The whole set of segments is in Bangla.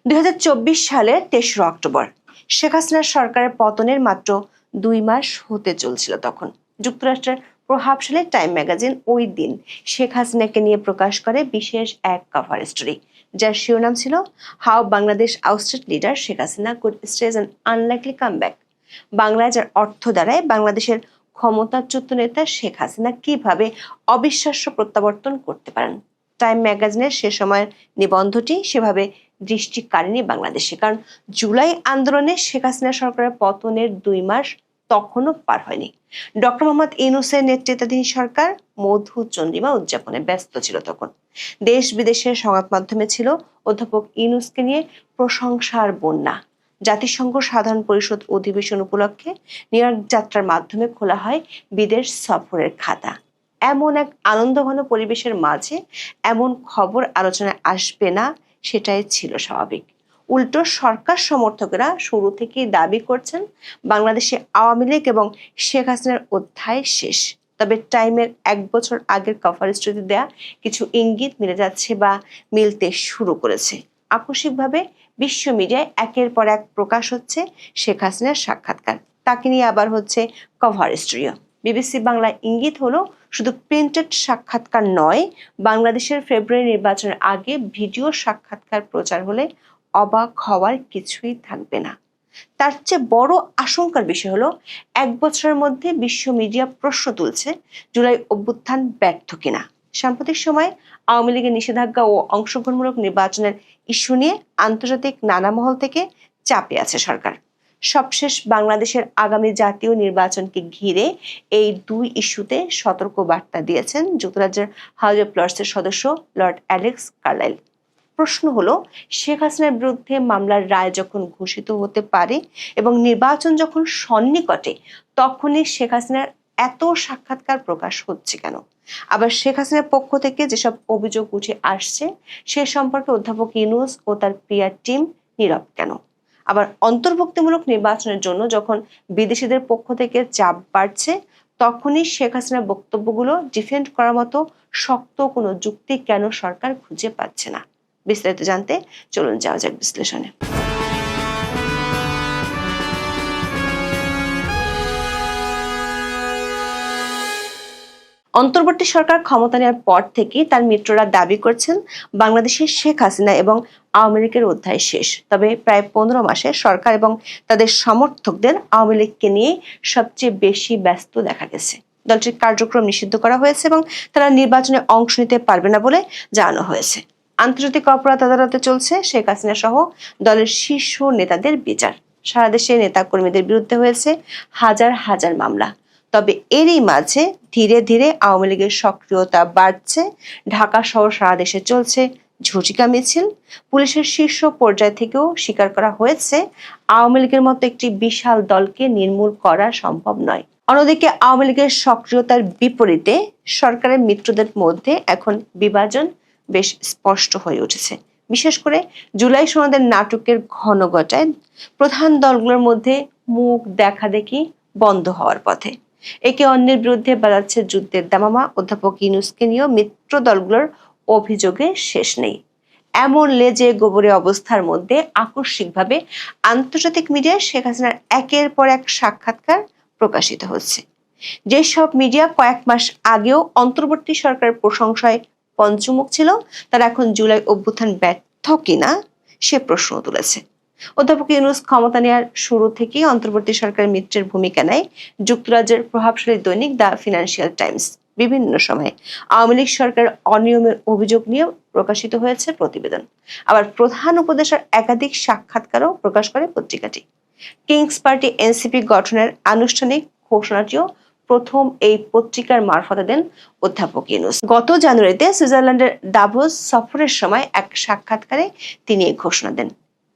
সালের ৩রা অক্টোবর শেখ হাসিনার সরকারের পতনের মাত্র ২ মাস হতে চলছিল। তখন যুক্তরাষ্ট্রের প্রভাবশালী টাইম ম্যাগাজিন ওই দিন শেখ হাসিনাকে নিয়ে প্রকাশ করে বিশেষ এক কভার স্টোরি, যার শিরোনাম ছিল how Bangladesh ousted leader Sheikh Hasina could stage an unlikely comeback. বাংলায় যার অর্থ দাঁড়ায় বাংলাদেশের ক্ষমতাচ্যুত নেতা শেখ হাসিনা কিভাবে অবিশ্বাস্য প্রত্যাবর্তন করতে পারেন। টাইম ম্যাগাজিনের সে সময়ের নিবন্ধটি সেভাবে দৃষ্টি কাড়েনি বাংলাদেশে, কারণ জুলাই আন্দোলনে শেখ হাসিনা সরকারের পতনের ২ মাস তখনও পার হয়নি। ডক্টর মোহাম্মদ ইউনূসের নেতৃত্বাধীন সরকার মধু চন্দ্রিমা উদযাপনে ব্যস্ত ছিল। তখন দেশ বিদেশের সংবাদ মাধ্যমে ছিল অধ্যাপক ইউনূসকে নিয়ে প্রশংসার বন্যা। জাতিসংঘ সাধারণ পরিষদ অধিবেশন উপলক্ষে নিউ ইয়র্ক যাত্রার মাধ্যমে খোলা হয় বিদেশ সফরের খাতা। এমন এক আনন্দঘন পরিবেশের মাঝে এমন খবর আলোচনায় আসবে না, সেটাই ছিল স্বাভাবিক। উল্টো সরকার সমর্থকেরা শুরু থেকেই দাবি করছেন বাংলাদেশে আওয়ামী লীগ এবং শেখ হাসিনার অধ্যায় শেষ। তবে টাইমের ১ বছর আগের কভার স্টোরিতে দেয়া কিছু ইঙ্গিত মিলে যাচ্ছে বা মিলতে শুরু করেছে। আকস্মিকভাবে বিশ্ব মিডিয়ায় একের পর এক প্রকাশ হচ্ছে শেখ হাসিনার সাক্ষাৎকার, তাকে নিয়ে আবার হচ্ছে কভার স্টোরিও। বিবিসি বাংলা ইঙ্গিত হলো শুধু প্রিন্টেড সাক্ষাৎকার নয়, বাংলাদেশের ফেব্রুয়ারি নির্বাচনের আগে ভিডিও সাক্ষাৎকার প্রচার হলে অবাক হওয়ার কিছুই থাকবে না। তার চেয়ে বড় আশঙ্কার বিষয় হলো ১ বছরের মধ্যে বিশ্ব মিডিয়া প্রশ্ন তুলছে জুলাই অভ্যুত্থান ব্যর্থ কিনা। সাম্প্রতিক সময়ে আওয়ামী লীগের নিষেধাজ্ঞা ও অংশগ্রহণমূলক নির্বাচনের ইস্যু নিয়ে আন্তর্জাতিক নানা মহল থেকে চাপে আছে সরকার। সবশেষ বাংলাদেশের আগামী জাতীয় নির্বাচনকে ঘিরে এই ২ ইস্যুতে সতর্ক বার্তা দিয়েছেন যুক্তরাজ্যের হাউজ অব লর্ডসের সদস্য লর্ড অ্যালেক্স কার্লাইল। প্রশ্ন হলো, শেখ হাসিনার বিরুদ্ধে মামলার রায় যখন ঘোষিত হতে পারে এবং নির্বাচন যখন সন্নিকটে, তখনই শেখ হাসিনার এত সাক্ষাৎকার প্রকাশ হচ্ছে কেন? আবার শেখ হাসিনার পক্ষ থেকে যেসব অভিযোগ উঠে আসছে সে সম্পর্কে অধ্যাপক ইউনূস ও তার পিআর টিম নীরব কেন? আবার অন্তর্ভুক্তিমূলক নির্বাচনের জন্য যখন বিদেশিদের পক্ষ থেকে চাপ বাড়ছে, তখনই শেখ হাসিনার বক্তব্যগুলো ডিফেন্ড করার মতো শক্ত কোনো যুক্তি কেন সরকার খুঁজে পাচ্ছে না? বিস্তারিত জানতে চলুন যাওয়া যাক বিশ্লেষণে। অন্তর্বর্তী সরকার ক্ষমতা নেওয়ার পর থেকেই তার মিত্ররা দাবি করছেন বাংলাদেশের শেখ হাসিনা এবং আওয়ামী লীগের অধ্যায় শেষ। তবে প্রায় ১৫ মাসে সরকার এবং তাদের সমর্থকদের আওয়ামী লীগকে নিয়ে সবচেয়ে বেশি ব্যস্ত দেখা গেছে। দলটির কার্যক্রম নিষিদ্ধ করা হয়েছে এবং তারা নির্বাচনে অংশ নিতে পারবে না বলে জানানো হয়েছে। আন্তর্জাতিক অপরাধ আদালতে চলছে শেখ হাসিনা সহ দলের শীর্ষ নেতাদের বিচার। সারা দেশে নেতা কর্মীদের বিরুদ্ধে হয়েছে হাজার হাজার মামলা। তবে এরই মাঝে ধীরে ধীরে আওয়ামী লীগের সক্রিয়তা বাড়ছে। ঢাকা সহ সারা দেশে চলছে ঝটিকা মিছিল। পুলিশের শীর্ষ পর্যায় থেকেও স্বীকার করা হয়েছে আওয়ামী লীগের মতো একটি বিশাল দলকে নির্মূল করা সম্ভব নয়। অন্যদিকে আওয়ামী লীগের সক্রিয়তার বিপরীতে সরকারের মিত্রদের মধ্যে এখন বিভাজন বেশ স্পষ্ট হয়ে উঠেছে। বিশেষ করে জুলাই সনদের নাটকের ঘন ঘটায় প্রধান দলগুলোর মধ্যে মুখ দেখাদেখি বন্ধ হওয়ার পথে। একে অন্যের বিরুদ্ধে বাজাচ্ছে যুদ্ধের দামামা। অধ্যাপক ইউনূসকে নিয়েও মিত্র দলগুলোর অভিযোগে শেষ নেই। এমন লেজে গোবরে অবস্থার মধ্যে আকস্মিকভাবে আন্তর্জাতিক মিডিয়ায় শেখ হাসিনার একের পর এক সাক্ষাৎকার প্রকাশিত হচ্ছে। যেসব মিডিয়া কয়েক মাস আগেও অন্তর্বর্তী সরকারের প্রশংসায় পঞ্চমুখ ছিল, তারা এখন জুলাই অভ্যুত্থান ব্যর্থ কিনা সে প্রশ্ন তুলেছে। অধ্যাপক ইউনূস ক্ষমতা নেওয়ার শুরু থেকেই অন্তর্বর্তী সরকারের মিত্রের ভূমিকা নেয় যুক্তরাজ্যের প্রভাবশালী দৈনিক দ্য ফিনান্সিয়াল টাইমস। বিভিন্ন সময়ে আওয়ামী লীগ সরকার অনিয়মের অভিযোগ নিয়ে প্রকাশিত হয়েছে প্রতিবেদন। আবার প্রধান উপদেষ্টার একাধিক সাক্ষাৎকারও প্রকাশ করে পত্রিকাটি। কিংস পার্টি এনসিপি গঠনের আনুষ্ঠানিক ঘোষণাটিও প্রথম এই পত্রিকার মারফতে দেন অধ্যাপক ইউনূস। গত জানুয়ারিতে সুইজারল্যান্ডের দাভোস সফরের সময় এক সাক্ষাৎকারে তিনি এই ঘোষণা দেন।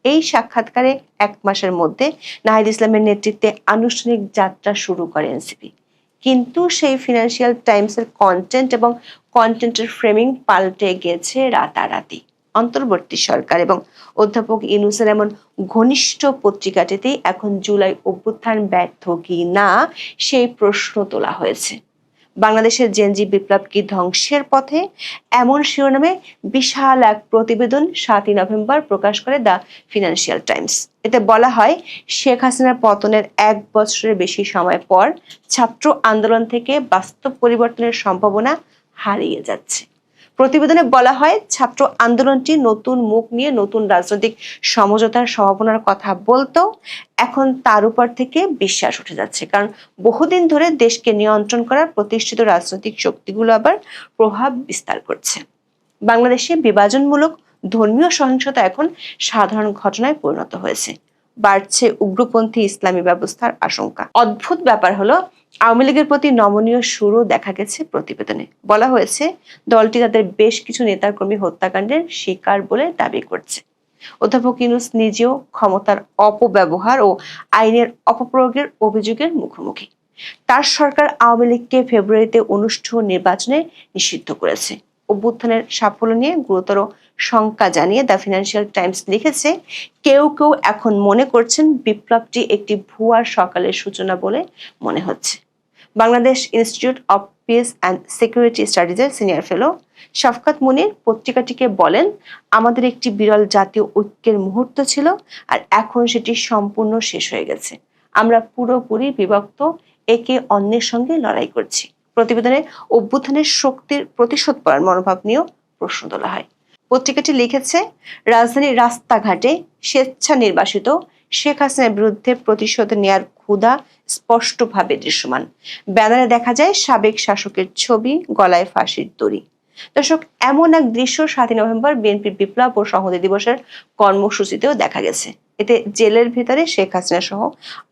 এই সাক্ষাৎকারে ১ মাসের মধ্যে নাহিদ ইসলামের নেতৃত্বে আনুষ্ঠানিক যাত্রা শুরু করে এনসিপি। কিন্তু সেই ফিনান্সিয়াল টাইমসের কন্টেন্ট এবং কন্টেন্টের ফ্রেমিং পাল্টে গেছে রাতারাতি। অন্তর্বর্তী সরকার এবং অধ্যাপক ইউনূসের এমন ঘনিষ্ঠ পত্রিকাটিতেই এখন জুলাই অভ্যুত্থান ব্যর্থ কি না সেই প্রশ্ন তোলা হয়েছে। বাংলাদেশের জেনজি বিপ্লব কি ধ্বংসের পথে, এমন শিরোনামে বিশাল এক প্রতিবেদন 7ই নভেম্বর প্রকাশ করে দ্য ফিনান্সিয়াল টাইমস। এতে বলা হয়, শেখ হাসিনার পতনের 1 বছরের বেশি সময় পর ছাত্র আন্দোলন থেকে বাস্তব পরিবর্তনের সম্ভাবনা হারিয়ে যাচ্ছে। প্রতিবেদনে বলা হয়, ছাত্র আন্দোলনটি নতুন মুখ নিয়ে নতুন রাজনৈতিক সমঝোতার সম্ভাবনার কথা বলতেও এখন তার উপর থেকে বিশ্বাস উঠে যাচ্ছে, কারণ বহুদিন ধরে দেশকে নিয়ন্ত্রণ করার প্রতিষ্ঠিত রাজনৈতিক শক্তিগুলো আবার প্রভাব বিস্তার করছে। বাংলাদেশে বিভাজনমূলক ধর্মীয় সহিংসতা এখন সাধারণ ঘটনায় পরিণত হয়েছে। বাড়ছে উগ্রপন্থী ইসলামী ব্যবস্থার আশঙ্কা। অদ্ভুত ব্যাপার হলো, আওয়ামী লীগের প্রতি নমনীয় সুরও দেখা গেছে প্রতিবেদনে। বলা হয়েছে, দলটি তাদের বেশ কিছু নেতাকর্মী হত্যাকাণ্ডের শিকার বলে দাবি করছে। অধ্যাপক ইউনূস নিজেও ক্ষমতার অপব্যবহার ও আইনের অপপ্রয়োগের অভিযোগের মুখোমুখি। তার সরকার আওয়ামী লীগকে ফেব্রুয়ারিতে অনুষ্ঠেয় নির্বাচনে নিষিদ্ধ করেছে। অভ্যুত্থানের সাফল্য নিয়ে গুরুতর শঙ্কা জানিয়ে দ্য ফিনান্সিয়াল টাইমস লিখেছে, কেউ কেউ এখন মনে করছেন বিপ্লবটি একটি ভুয়ার সকালের সূচনা বলে মনে হচ্ছে। Bangladesh institute of peace and security স্টাডিজের সিনিয়র ফেলো শফকাত মুনির পত্রিকাটিকে বলেন, আমাদের একটি বিরল জাতীয় ঐক্যের মুহূর্ত ছিল, আর এখন সেটি সম্পূর্ণ শেষ হয়ে গেছে। আমরা পুরোপুরি বিভক্ত, একে অন্যের সঙ্গে লড়াই করছি। প্রতিবেদনে অভ্যুত্থানের শক্তির প্রতিশোধ পড়ার মনোভাব নিয়েও প্রশ্ন তোলা হয়। পত্রিকাটি লিখেছে, রাজধানীর রাস্তাঘাটে স্বেচ্ছা নির্বাসিত শেখ হাসিনার বিরুদ্ধে প্রতিশোধ নেয়ার ক্ষুধা স্পষ্টভাবে দৃশ্যমান। ব্যানারে দেখা যায় সাবেক শাসকের ছবি, গলায় ফাঁসির দড়ি। দর্শক, এমন এক দৃশ্য 7ই নভেম্বর বিএনপির বিপ্লব ও সংহতি দিবসের কর্মসূচিতেও দেখা গেছে। এতে জেলের ভেতরে শেখ হাসিনা সহ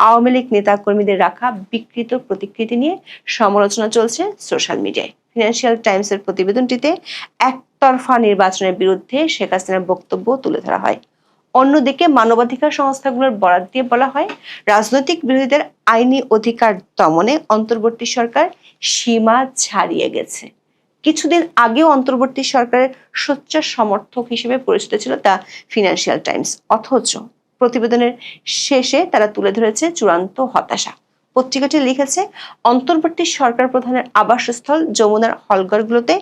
আওয়ামী লীগ নেতা কর্মীদের রাখা বিকৃত প্রতিকৃতি নিয়ে সমালোচনা চলছে সোশ্যাল মিডিয়ায়। ফিনান্সিয়াল টাইমসের প্রতিবেদনটিতে একতরফা নির্বাচনের বিরুদ্ধে শেখ হাসিনার বক্তব্য তুলে ধরা হয়। অন্যদিকে মানবাধিকার সংস্থাগুলোর বরাত দিয়ে বলা হয়, রাজনৈতিক বিরোধীদের আইনি অধিকার দমনে অন্তর্বর্তী সরকার সীমা ছাড়িয়ে গেছে। কিছুদিন আগেও অন্তর্বর্তী সরকারের সোচ্চার সমর্থক হিসেবে পরিচিত ছিল দ্য ফিনান্সিয়াল টাইমস, অথচ প্রতিবেদনের শেষে তারা তুলে ধরেছে চূড়ান্ত হতাশা। পত্রিকাটি লিখেছে, অন্তর্বর্তী সরকার প্রধানের আবাসস্থল যমুনার হলঘরগুলোতে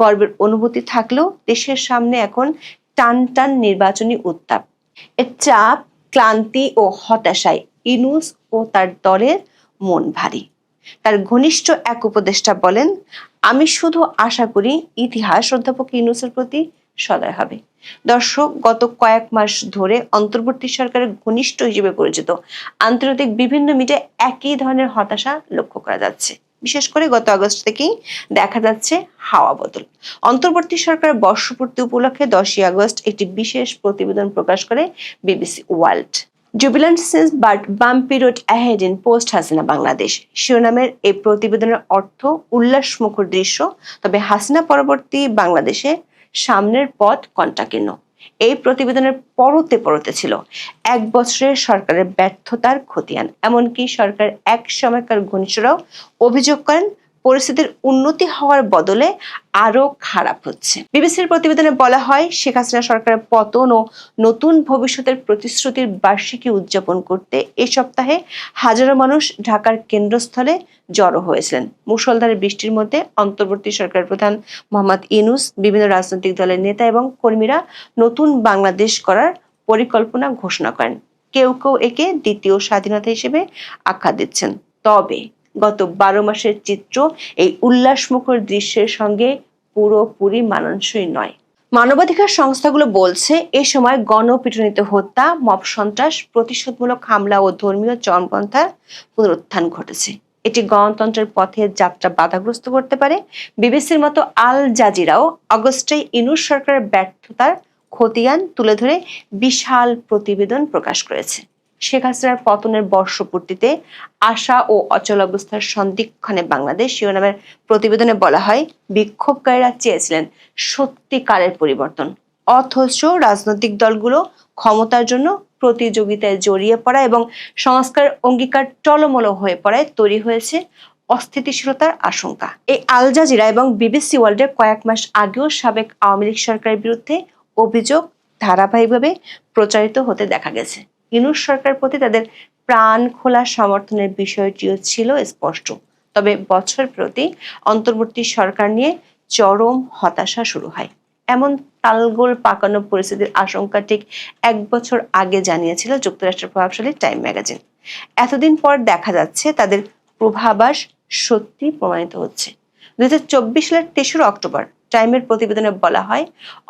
গর্বের অনুভূতি থাকলেও দেশের সামনে এখন টান টান নির্বাচনী উত্তাপ। এর চাপ, ক্লান্তি ও হতাশায় ইউনূস ও তার দলের মন ভারী। তার ঘনিষ্ঠ এক উপদেষ্টা বলেন, আমি শুধু আশা করি ইতিহাস অধ্যাপক ইউনূসের প্রতি সদয় হবে। দর্শক, গত কয়েক মাস ধরে অন্তর্বর্তী সরকারের ঘনিষ্ঠ হিসেবে পরিচিত আন্তর্জাতিক বিভিন্ন মিডিয়ায় একই ধরনের হতাশা লক্ষ্য করা যাচ্ছে। বিশেষ করে গত আগস্ট থেকেই দেখা যাচ্ছে হাওয়া বদল। অন্তর্বর্তী সরকারের বর্ষপূর্তি উপলক্ষে 10ই আগস্ট একটি বিশেষ প্রতিবেদন প্রকাশ করে BBC world. Jubilant since but bumpy road ahead in post Hasina Bangladesh শিরোনামের এই প্রতিবেদনের অর্থ উল্লাসমুখর দৃশ্য, তবে হাসিনা পরবর্তী বাংলাদেশে সামনের পথ কণ্টাকীর্ণ। এই প্রতিবেদনের পরতে পরতে ছিল 1 বছরের সরকারের ব্যর্থতার খতিয়ান। এমনকি সরকার এক সময়কার ঘনিষ্ঠরাও অভিযোগ করেন, পরিস্থিতির উন্নতি হওয়ার বদলে আরো খারাপ হচ্ছে। বিবিসির প্রতিবেদনে বলা হয়, শেখ হাসিনা সরকারের পতন ও নতুন ভবিষ্যতের প্রতিশ্রুতির বার্ষিকী উদযাপন করতে এ সপ্তাহে হাজারো মানুষ ঢাকার কেন্দ্রস্থলে জড়ো হয়েছিলেন। মুষলধারে বৃষ্টির মধ্যে অন্তর্বর্তী সরকার প্রধান মোহাম্মদ ইউনূস, বিভিন্ন রাজনৈতিক দলের নেতা এবং কর্মীরা নতুন বাংলাদেশ করার পরিকল্পনা ঘোষণা করেন। কেউ কেউ একে দ্বিতীয় স্বাধীনতা হিসেবে আখ্যা দিচ্ছেন। তবে গত 12 মাসের চিত্র এই উল্লাসমুখর দৃশ্যের সঙ্গে পুরোপুরি মানানসই নয়। মানবাধিকার সংস্থাগুলো বলছে, এ সময় গণপিটুনিতে হত্যা, মব সন্ত্রাস, প্রতিশোধমূলক হামলা ও ধর্মীয় চরমপন্থার পুনরুত্থান ঘটেছে। এটি গণতন্ত্রের পথে যাত্রা বাধাগ্রস্ত করতে পারে। বিবিসির মতো আল জাজিরাও আগস্টে ইউনূস সরকারের ব্যর্থতার খতিয়ান তুলে ধরে বিশাল প্রতিবেদন প্রকাশ করেছে। শেখ হাসিনার পতনের বর্ষপূর্তিতে আশা ও অচলাবস্থার সন্ধিক্ষণে বাংলাদেশ শিরোনামের প্রতিবেদনে বলা হয়, বিক্ষোভকারীরা চেয়েছিলেন সত্যিকারের পরিবর্তন, অথচ রাজনৈতিক দলগুলো ক্ষমতার জন্য প্রতিযোগিতায় জড়িয়ে পড়া এবং সংস্কারের অঙ্গীকার টলমল হয়ে পড়ায় তৈরি হয়েছে অস্থিতিশীলতার আশঙ্কা। এই আল জাজিরা এবং বিবিসি ওয়ার্ল্ডের কয়েক মাস আগেও সাবেক আওয়ামী লীগ সরকারের বিরুদ্ধে অভিযোগ ধারাবাহিকভাবে প্রচারিত হতে দেখা গেছে। ইউনূস সরকারের প্রতি তাদের প্রাণ খোলা সমর্থনের বিষয়টিও ছিল স্পষ্ট। তবে বছর প্রতি অন্তর্বর্তী সরকার নিয়ে চরম হতাশা শুরু হয়। এমন তালগোল পাকানো পরিস্থিতির আশঙ্কা ঠিক 1 বছর আগে জানিয়েছিল যুক্তরাষ্ট্রের প্রভাবশালী টাইম ম্যাগাজিন। এতদিন পর দেখা যাচ্ছে তাদের পূর্বাভাস সত্যি প্রমাণিত হচ্ছে। 2024 সালের 3রা অক্টোবর টাইমের প্রতিবেদনে বলা হয়,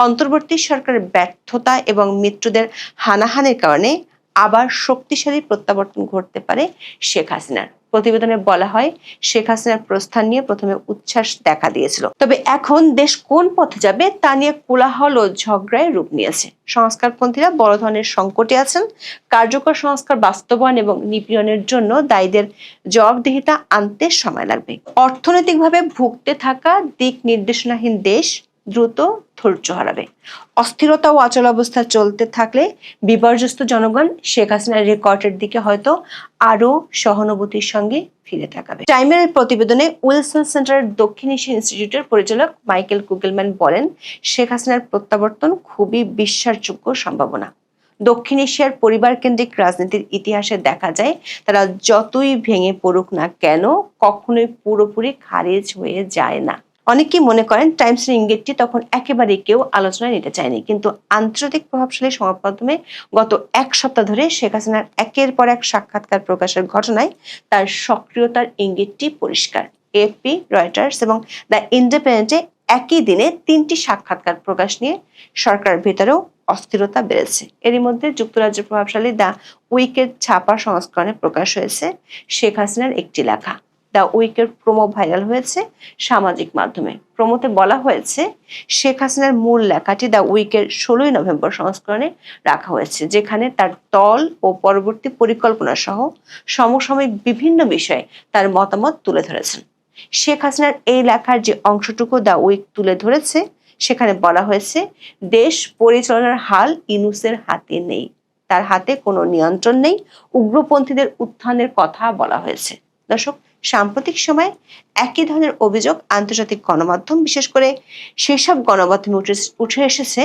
অন্তর্বর্তী সরকারের ব্যর্থতা এবং মিত্রদের হানাহানির কারণে আবার শক্তিশালী প্রত্যাবর্তন ঘটতে পারে শেখ হাসিনার। প্রতিবেদনে বলা হয়, শেখ হাসিনার প্রস্থান নিয়ে প্রথমে উচ্ছ্বাস দেখা দিয়েছিল, তবে এখন দেশ কোন পথে যাবে তা নিয়ে কোলাহল ও ঝগড়ায় রূপ নিয়েছে। সংস্কারপন্থীরা বড় ধরনের সংকটে আছেন। কার্যকর সংস্কার বাস্তবায়ন এবং নিপীড়নের জন্য দায়ীদের জবাবদিহিতা আনতে সময় লাগবে। অর্থনৈতিকভাবে ভুগতে থাকা দিক নির্দেশনাহীন দেশ দ্রুত ধৈর্য হারাবে। অস্থিরতা ও অচলাবস্থা চলতে থাকলে বিপর্যস্ত জনগণ শেখ হাসিনার রেকর্ডের দিকে হয়তো আরো সহানুভূতির সঙ্গে ফিরে তাকাবে। টাইমের প্রতিবেদনে উইলসন সেন্টারের দক্ষিণ এশিয়া ইনস্টিটিউটের পরিচালক মাইকেল কুগেলম্যান বলেন, শেখ হাসিনার প্রত্যাবর্তন খুবই বিশ্বাসযোগ্য সম্ভাবনা। দক্ষিণ এশিয়ার পরিবার কেন্দ্রিক রাজনীতির ইতিহাসে দেখা যায়, তারা যতই ভেঙে পড়ুক না কেন কখনোই পুরোপুরি খারিজ হয়ে যায় না। অনেকেই মনে করেন টাইমসের ইঙ্গিতটি তখন একেবারেই কেউ আলোচনায় নিতে চায়নি, কিন্তু আন্তর্জাতিক প্রভাবশালী সংবাদ মাধ্যমে গত 1 সপ্তাহ ধরে শেখ হাসিনার একের পর এক সাক্ষাৎকার প্রকাশের ঘটনায় তার সক্রিয়তার ইঙ্গিতটি পরিষ্কার। এএফপি, রয়টার্স এবং দ্য ইন্ডিপেন্ডেন্টে একই দিনে 3টি সাক্ষাৎকার প্রকাশ নিয়ে সরকারের ভেতরেও অস্থিরতা বেড়েছে। এরই মধ্যে যুক্তরাজ্যের প্রভাবশালী দ্য উইকের ছাপা সংস্করণে প্রকাশ হয়েছে শেখ হাসিনার একটি লেখা। দ্য উইকের প্রোমো ভাইরাল হয়েছে সামাজিক মাধ্যমে। প্রোমোতে বলা হয়েছে, শেখ হাসিনার মূল লেখাটি দ্য উইকের 16ই নভেম্বর সংস্করণে রাখা হয়েছে, যেখানে তার দল ও পরবর্তী পরিকল্পনা সহ সমসাময়িক বিভিন্ন বিষয়ে তার মতামত তুলে ধরেছেন। শেখ হাসিনার এই লেখার যে অংশটুকু দ্য উইক তুলে ধরেছে, সেখানে বলা হয়েছে, দেশ পরিচালনার হাল ইউনূসের হাতে নেই, তার হাতে কোনো নিয়ন্ত্রণ নেই। উগ্রপন্থীদের উত্থানের কথা বলা হয়েছে। দর্শক, সাম্প্রতিক সময়ে একই ধরনের অভিযোগ আন্তর্জাতিক গণমাধ্যম, বিশেষ করে সেসব গণমাধ্যমে উঠে এসেছে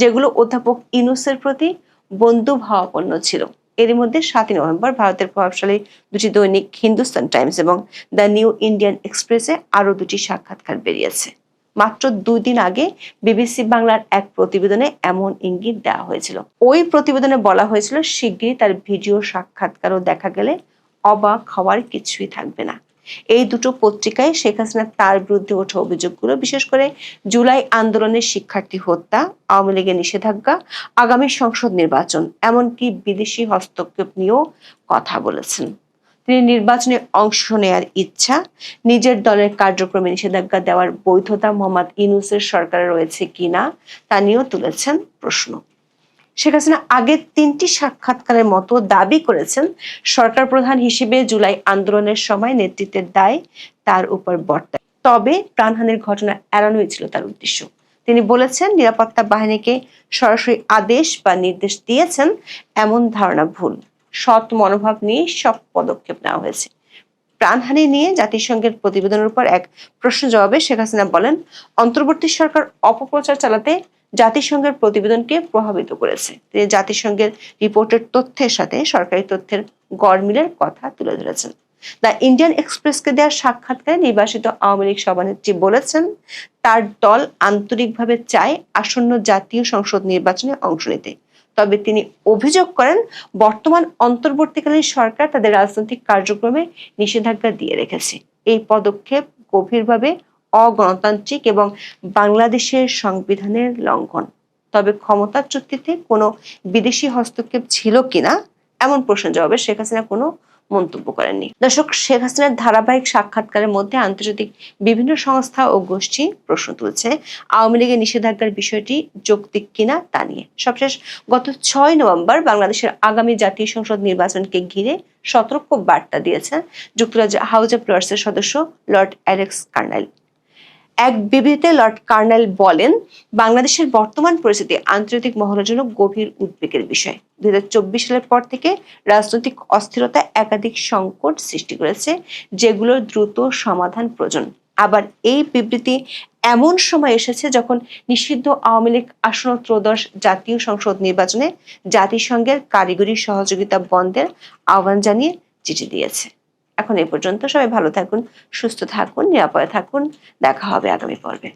যেগুলো অধ্যাপক ইউনূসের প্রতি বন্ধুভাবাপন্ন ছিল। এরই মধ্যে 7ই নভেম্বর ভারতের প্রভাবশালী দুটি দৈনিক হিন্দুস্তান টাইমস এবং দ্য নিউ ইন্ডিয়ান এক্সপ্রেসে আরো 2টি সাক্ষাৎকার বেরিয়েছে। মাত্র 2 দিন আগে বিবিসি বাংলার এক প্রতিবেদনে এমন ইঙ্গিত দেওয়া হয়েছিল। ওই প্রতিবেদনে বলা হয়েছিল, শিগগিরই তার ভিডিও সাক্ষাৎকারও দেখা গেলে অবাক হওয়ার কিছুই থাকবে না। এই দুটো পত্রিকায় শেখ হাসিনা তার বিরুদ্ধে ওঠা অভিযোগগুলো, বিশেষ করে জুলাই আন্দোলনের শিক্ষার্থী হত্যা, আওয়ামী লীগের নিষেধাজ্ঞা, আগামী সংসদ নির্বাচন, এমনকি বিদেশি হস্তক্ষেপ নিয়েও কথা বলেছেন। তিনি নির্বাচনে অংশ নেয়ার ইচ্ছা, নিজের দলের কার্যক্রমে নিষেধাজ্ঞা দেওয়ার বৈধতা মোহাম্মদ ইউনূসের সরকারে রয়েছে কিনা তা নিয়েও তুলেছেন প্রশ্ন। শেখ হাসিনা আগের 3টি সাক্ষাৎকারের মতো দাবি করেছেন, সরকার প্রধান হিসেবে জুলাই আন্দোলনের সময় নেতৃত্বের দায় তার উপর বর্তায়। তবে প্রাণহানির ঘটনা এড়ানোই ছিল তার উদ্দেশ্য। তিনি বলেছেন, নিরাপত্তা বাহিনীকে সরাসরি আদেশ বা নির্দেশ দিয়েছেন এমন ধারণা ভুল। সৎ মনোভাব নিয়ে সব পদক্ষেপ নেওয়া হয়েছে। প্রাণহানি নিয়ে জাতিসংঘের প্রতিবেদনের উপর এক প্রশ্ন জবাবে শেখ হাসিনা বলেন, অন্তর্বর্তী সরকার অপপ্রচার চালাতে জাতিসংঘের প্রতিবেদনকে প্রভাবিত করেছে। তিনি জাতিসংঘের রিপোর্টের তথ্যের সাথে সরকারি তথ্যের গড়মিলের কথা তুলে ধরেছেন। দ্য ইন্ডিয়ান এক্সপ্রেসকে দেওয়া সাক্ষাৎকারে নির্বাসিত আওয়ামী লীগ সভানেত্রী বলেছেন, তার দল আন্তরিকভাবে চায় আসন্ন জাতীয় সংসদ নির্বাচনে অংশ নিতে। তবে তিনি অভিযোগ করেন, বর্তমান অন্তর্বর্তীকালীন সরকার তাদের রাজনৈতিক কার্যক্রমে নিষেধাজ্ঞা দিয়ে রেখেছে। এই পদক্ষেপ গভীরভাবে অগণতান্ত্রিক এবং বাংলাদেশের সংবিধানের লঙ্ঘন। তবে ক্ষমতাচ্যুতিতে কোনো বিদেশি হস্তক্ষেপ ছিল কিনা এমন প্রশ্নের জবাবে শেখ হাসিনা কোনো মন্তব্য করেননি। দর্শক, শেখ হাসিনার ধারাবাহিক সাক্ষাৎকারের মধ্যে আন্তর্জাতিক বিভিন্ন সংস্থা ও গোষ্ঠী প্রশ্ন তুলছে আওয়ামী লীগের নিষেধাজ্ঞার বিষয়টি যৌক্তিক কিনা তা নিয়ে। সবশেষ গত 6 নভেম্বর বাংলাদেশের আগামী জাতীয় সংসদ নির্বাচনকে ঘিরে সতর্ক বার্তা দিয়েছেন যুক্তরাজ্য হাউস অব লর্ডসের সদস্য লর্ড অ্যালেক্স কার্নাইল। এক বিবৃতিতে লর্ড কার্নাইল বলেন, বাংলাদেশের বর্তমান পরিস্থিতি আন্তর্জাতিক মহলের জন্য গভীর উদ্বেগের বিষয়। 2024 সালের পর থেকে রাজনৈতিক অস্থিরতা একাধিক সংকট সৃষ্টি করেছে, যেগুলোর দ্রুত সমাধান প্রয়োজন। আবার এই বিবৃতি এমন সময় এসেছে যখন নিষিদ্ধ আওয়ামী লীগ আসন্ন ত্রয়োদশ জাতীয় সংসদ নির্বাচনে জাতিসংঘের কারিগরি সহযোগিতা বন্ধের আহ্বান জানিয়ে চিঠি দিয়েছে। এখন এই পর্যন্ত, সবাই ভালো থাকুন, সুস্থ থাকুন, নিরাপদে থাকুন। দেখা হবে আগামী পর্বে।